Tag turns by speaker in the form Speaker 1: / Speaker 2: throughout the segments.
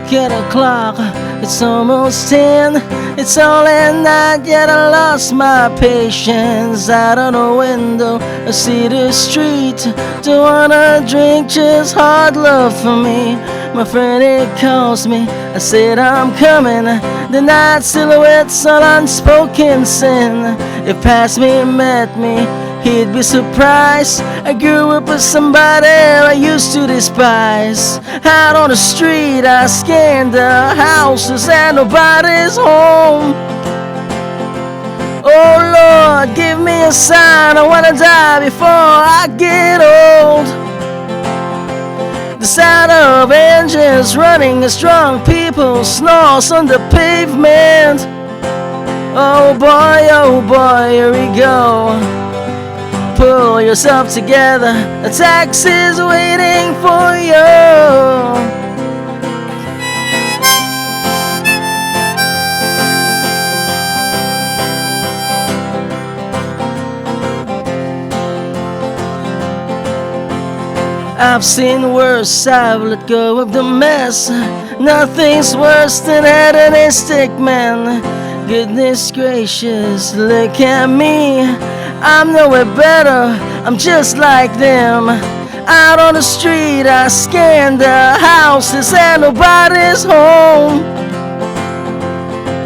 Speaker 1: look at the clock, it's almost 10. It's all at night, yet I lost my patience. Out on the window, I see the street. Don't wanna drink, just hard love for me. My friend, he calls me, I said I'm coming. The night silhouettes, all unspoken sin. If past me met me, he'd be surprised. I grew up with somebody I used to despise. Out on the street, I scanned the houses and nobody's home. Oh Lord, give me a sign, I wanna die before I get old. The sound of engines running as drunk people snores on the pavement. Oh boy, here we go. Pull yourself together, a taxi's waiting for you. I've seen worse, I've let go of the mess. Nothing's worse than hedonistic men. Goodness gracious, look at me. I'm nowhere better, I'm just like them. Out on the street, I scan the houses and nobody's home.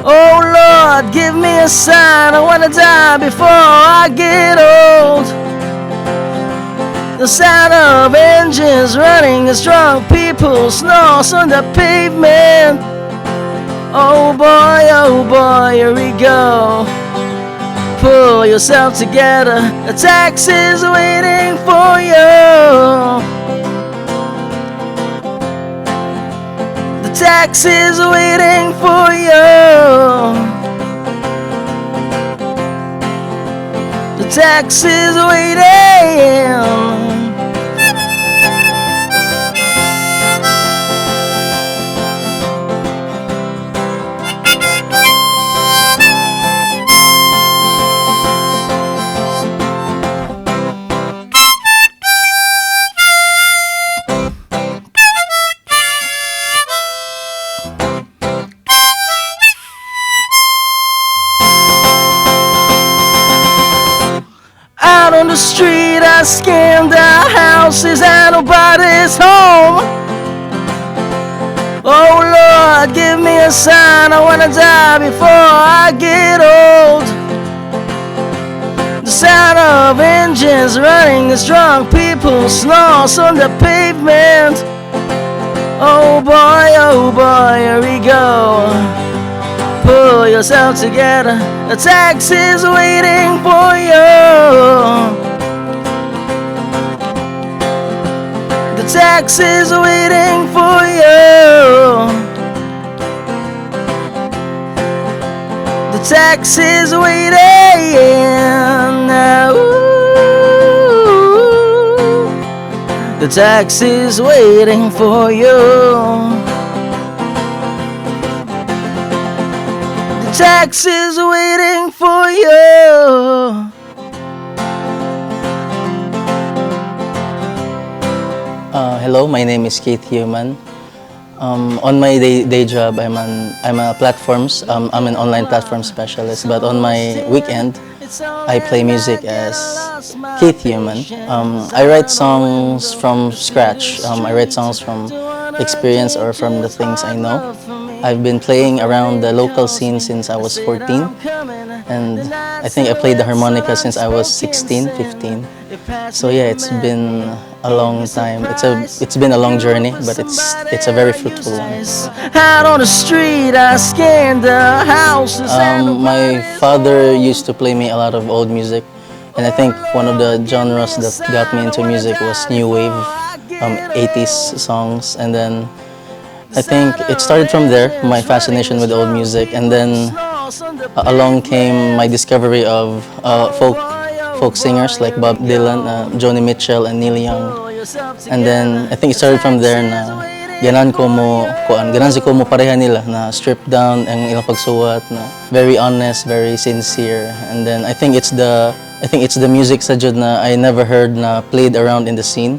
Speaker 1: Oh Lord, give me a sign, I wanna die before I get old. The sound of engines running as drunk people snores on the pavement. Oh boy, here we go. Pull yourself together, a taxi's waiting for you. The taxi's waiting for you. The taxi's waiting. Out on the street, I scan the houses and nobody's home. Oh Lord, give me a sign, I wanna die before I get old. The sound of engines running as drunk people snores on the pavement. Oh boy, here we go. Pull yourself together, a taxi's waiting for you. The taxi's waiting for you. The taxi's waiting now. The taxi's waiting for you. Taxi's waiting for you.
Speaker 2: Hello, my name is Keith Human. On my day job, I'm a platforms. I'm an online platform specialist. But on my weekend, I play music as Keith Human. I write songs from scratch. I write songs from experience or from the things I know. I've been playing around the local scene since I was 14, and I think I played the harmonica since I was 16, 15. So yeah, it's been a long time. It's been a long journey, but it's a very fruitful one.
Speaker 1: Out on the street, I scanned the houses.
Speaker 2: My father used to play me a lot of old music, and I think one of the genres that got me into music was new wave, 80s songs, and then I think it started from there, my fascination with old music, and then along came my discovery of folk singers like Bob Dylan, Joni Mitchell, and Neil Young. And then I think it started from there na ganan si ko mo pareha nila na stripped down ang ilang pagsuwat na very honest, very sincere. And then I think it's the music sa jud na I never heard na played around in the scene.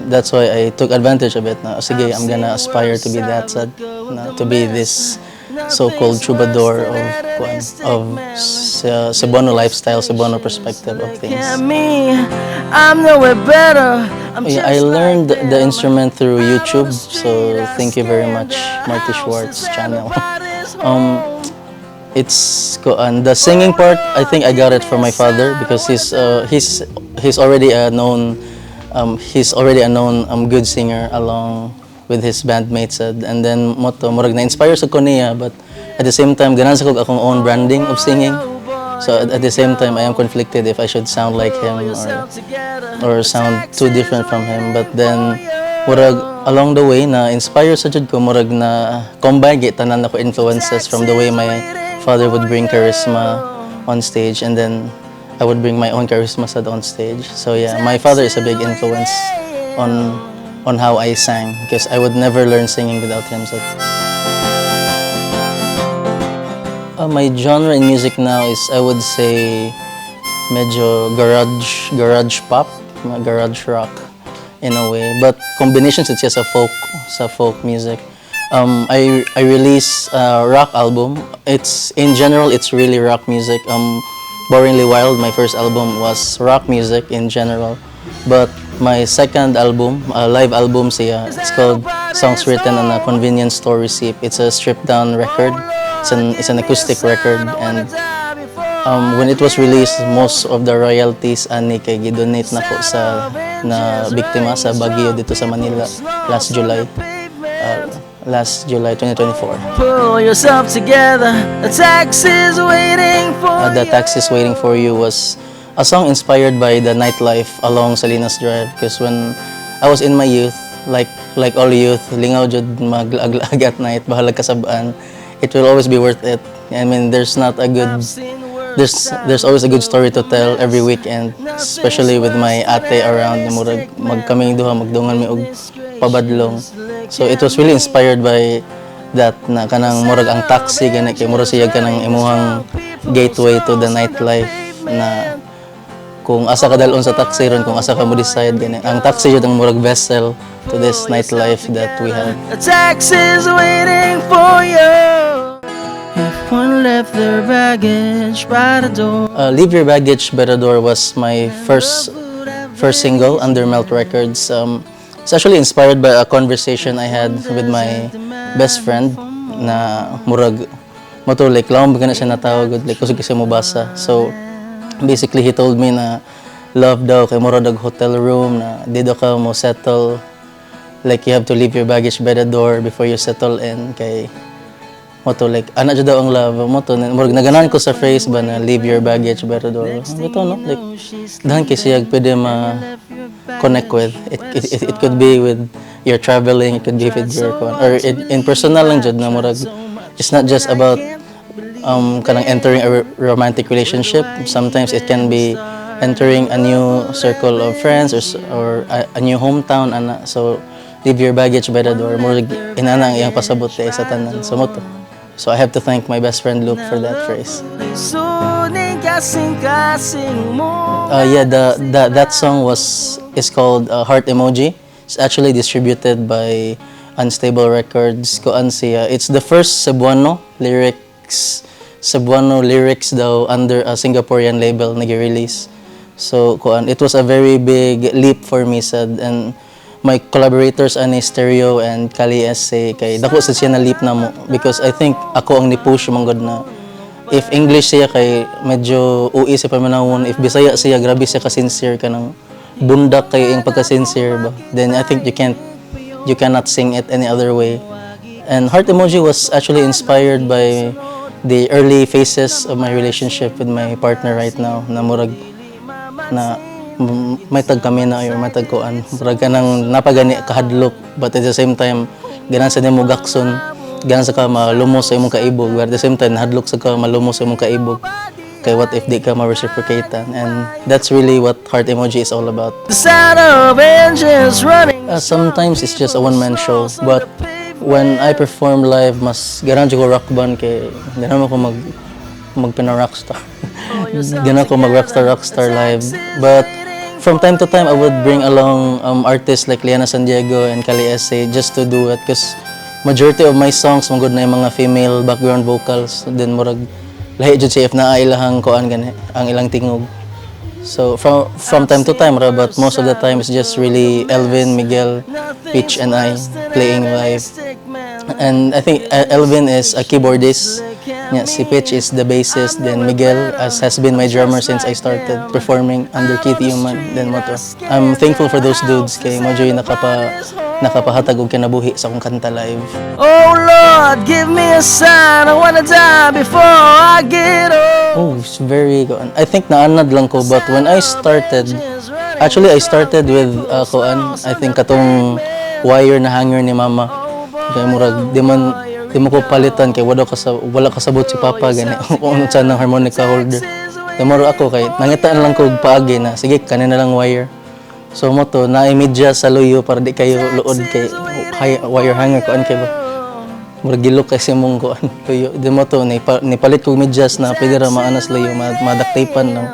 Speaker 2: That's why I took advantage of it. Na, sige, I'm gonna aspire to be that sad, na, to be this so-called troubadour of Cebuano lifestyle, Cebuano perspective of things.
Speaker 1: Me, I'm nowhere better.
Speaker 2: Yeah, I learned the instrument through YouTube, so thank you very much, Marty Schwartz channel. It's the singing part. I think I got it from my father because he's already a known good singer along with his bandmates, and then moto murag na inspire sa ko niya, but at the same time ganan sa kog akong own branding of singing. So at the same time, I am conflicted if I should sound like him or sound too different from him. But then, murag along the way na inspire sa jud ko, murag na combine git tanan ako influences from the way my father would bring charisma on stage, and then I would bring my own charisma sad on stage. So yeah, my father is a big influence on how I sang because I would never learn singing without him. So. My genre in music now is, I would say, medyo garage pop, garage rock in a way. But combinations it's just sa folk music. I release a rock album. It's in general it's really rock music. Boringly Wild, my first album was rock music in general. But my second album, live album siya, it's called Songs Written on a Convenience Store Receipt. It's a stripped down record. It's an acoustic record, and when it was released, most of the royalties ani kay gidonate nako sa na biktima sa bagyo dito sa Manila last July 2024.
Speaker 1: Pull yourself together. The taxi's waiting for
Speaker 2: The Taxi's Waiting for You was a song inspired by the nightlife along Salinas Drive, because when I was in my youth, like all youth, lingaw jud mag-ag at night, bahalag kasabaan. It will always be worth it. I mean, there's always a good story to tell every weekend, especially with my ate around. Murag magkaming duha magdungan mi og pabadlong. So it was really inspired by that, na kanang murag ang taxi gani kay murag siya kanang imuhang gateway to the nightlife, na kung asa ka dalon sa taxi ron, kung asa ka mo decide gani. Ang taxi jud ang murag vessel to this nightlife that we have.
Speaker 1: The taxi's waiting for you. If one left their baggage by the door.
Speaker 2: Leave Your Baggage by the Door was my first single under Melt Records. It's actually inspired by a conversation I had with my best friend na murag like laom ba na siya natawag, like kusog kasi mo basa. So basically he told me na love daw kay murag hotel room, na di daw ka mo settle, like you have to leave your baggage by the door before you settle in, kay like ana jud daw ang love murag naganan ko sa phrase ba na leave your baggage by the door. Ito no, like dahan kay siya pwede ma connect with it could be with your traveling, it could be with your or in personal lang jud na murag it's not just about kanang entering a romantic relationship. Sometimes it can be entering a new circle of friends or a new hometown ana. So leave your baggage by the door, murag inana ang iyang pasabot sa tanan. So I have to thank my best friend Luke for that phrase. Yeah, that song is called Heart Emoji. It's actually distributed by Unstable Records. It's the first Cebuano lyrics daw under a Singaporean label nag-release. So it was a very big leap for me, sad, and my collaborators ani Stereo and Kali SA kay dako sa siya na leap na mo, because I think ako ang ni-push mong na if English siya kay medyo UI sa pamanawon, if Bisaya siya grabe siya ka sincere, kanang bundak kay ang pagka-sincere ba, then I think you cannot sing it any other way. And Heart Emoji was actually inspired by the early phases of my relationship with my partner right now, na murag na may tag kami na or may tag kuan, murag kanang napagani kahadlok, but at the same time ganan sa nimo gakson, ganan sa ka malumos sa imong kaibog, but at the same time hadlok sa ka malumos sa imong kaibog, kay what if di ka ma-reciprocate, and that's really what Heart Emoji is all about.
Speaker 1: The sound of engines running.
Speaker 2: Sometimes it's just a one-man show, but when I perform live, mas ganan ko rock band, kay ganan ko magpina rockstar. Ganan ko mag rockstar live, but from time to time, I would bring along artists like Liana San Diego and Kali Ese just to do it because majority of my songs magud na yung mga female background vocals. Then murag lahi jud siya if naa ilahang kuan gani ang ilang tingog. So from time to time, but most of the time it's just really Elvin, Miguel, Peach, and I playing live. And I think Elvin is a keyboardist. Yeah, si Peach is the bassist. Then Miguel has been my drummer since I started performing under Keith Human. Then mo to. I'm thankful for those dudes kay mo joy nakapahatag og kinabuhi sa akong kanta live.
Speaker 1: Oh Lord, give me a sign. I wanna die before I get old.
Speaker 2: Oh, it's very good. I think naanad lang ko, but when I started, actually I started with kuan, I think katong wire na hanger ni mama. Kaya murag di mo ko palitan kay wala kasabot si papa gani kung ano sa ng harmonica holder. Kaya murag ako kay nangitaan lang ko og paagi na sige kanina lang wire. So mo to na media sa luyo para di kayo luod kay wire hanger kuan kay ba. Murag gilok kasi mong kuan luyo. Di mo to nipalit ko medyas na pwede ra maanas luyo madaktapan lang.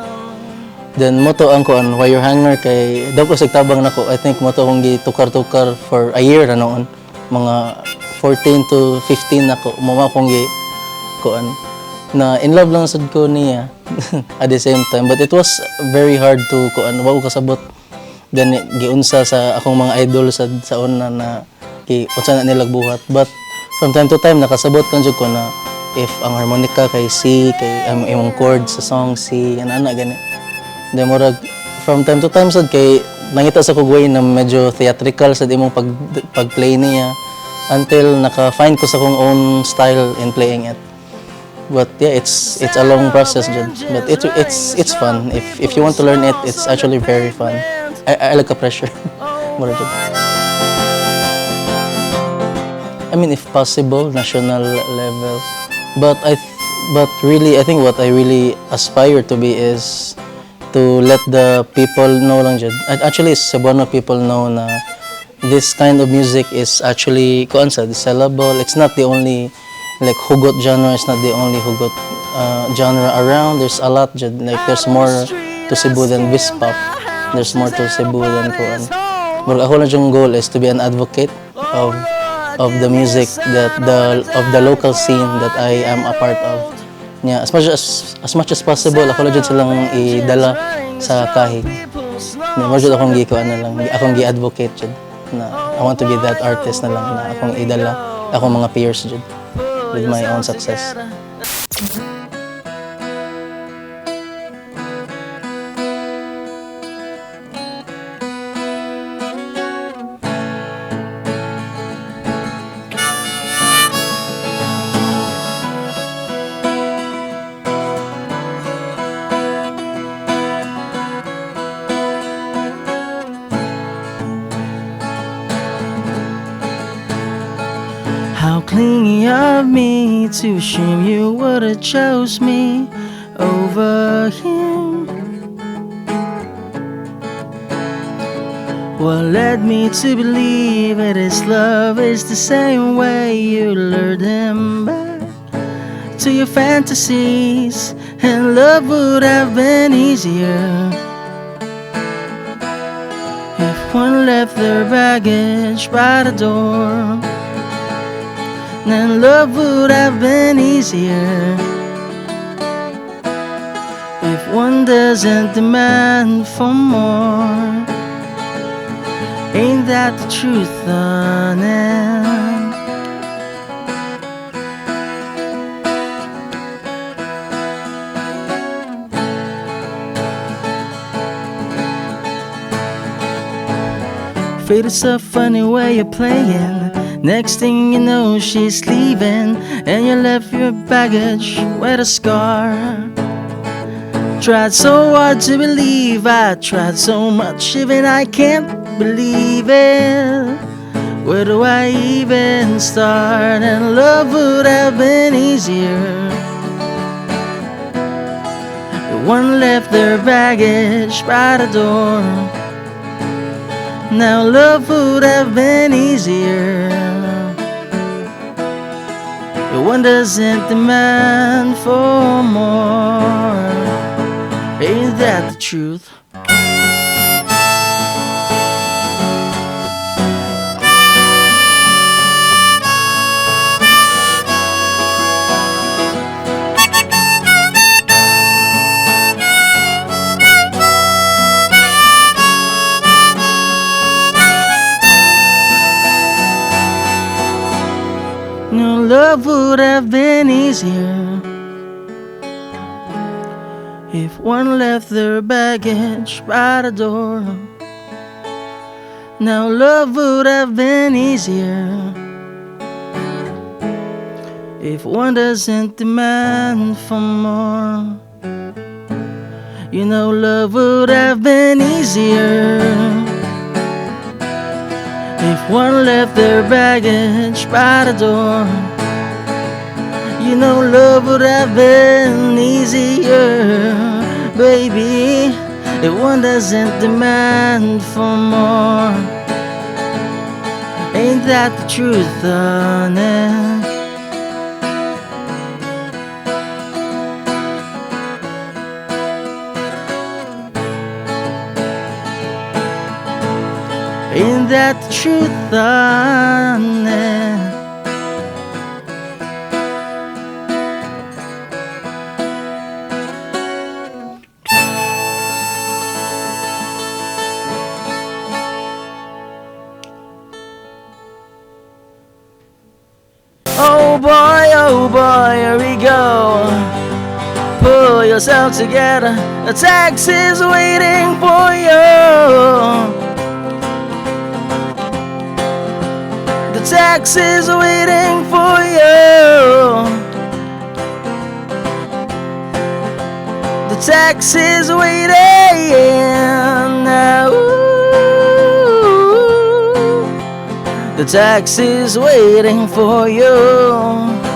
Speaker 2: Then mo to ang kuan wire hanger kay daw ko tabang nako. I think mo to kung gitukar-tukar for a year na noon. Mga 14 to 15 ako mama kong kuan na in love lang sad ko niya at the same time, but it was very hard to kuan wa ko kasabot. Then giunsa sa akong mga idol sa una na unsa na nila buhat, but from time to time nakasabot lang jud ko na if ang harmonica kay C kay ang imong chord sa song C ana gani. Then murag from time to time sad kay nangita sa kog way na medyo theatrical sa imong pag-play niya until naka-find ko sa kong own style in playing it. But yeah, it's a long process jud. But it's fun. If you want to learn it, it's actually very fun. I like a pressure. Mura jud. I mean, if possible, national level. But really, I think what I really aspire to be is to let the people know lang jud. Actually, Cebuano people know na this kind of music is actually sellable. It's not the only like hugot genre. It's not the only hugot genre around. There's a lot jud. Like there's more to Cebu than Wispop. There's more to Cebu than kuan. But ako lang yung goal is to be an advocate of the music of the local scene that I am a part of. Yeah, as much as possible, ako lang dyan silang idala sa kahig. Mo jud akong akong gi-advocate jud na I want to be that artist na lang na akong idala akong mga peers jud with my own success.
Speaker 1: How clingy of me to assume you would've chose me over him. What led me to believe that his love is the same way you lured him back to your fantasies, and love would have been easier if one left their baggage by the door. Then love would have been easier if one doesn't demand for more. Ain't that the truth, honey? Fate is a funny way of playing. Next thing you know, she's leaving, and you left your baggage with a scar. Tried so hard to believe, I tried so much, even I can't believe it. Where do I even start? And love would have been easier if one left their baggage by the door. Now love would have been easier if one doesn't demand for more. Ain't that the truth? would have been easier if one left their baggage by the door. Now love would have been easier if one doesn't demand for more. You know love would have been easier if one left their baggage by the door. You know love would have been easier, baby, if one doesn't demand for more. Ain't that the truth, honey? Ain't that the truth, honey? Oh boy, here we go. Pull yourself together, a taxi's waiting for you. The taxi's waiting for you. The taxi's waiting now. The taxi's waiting for you.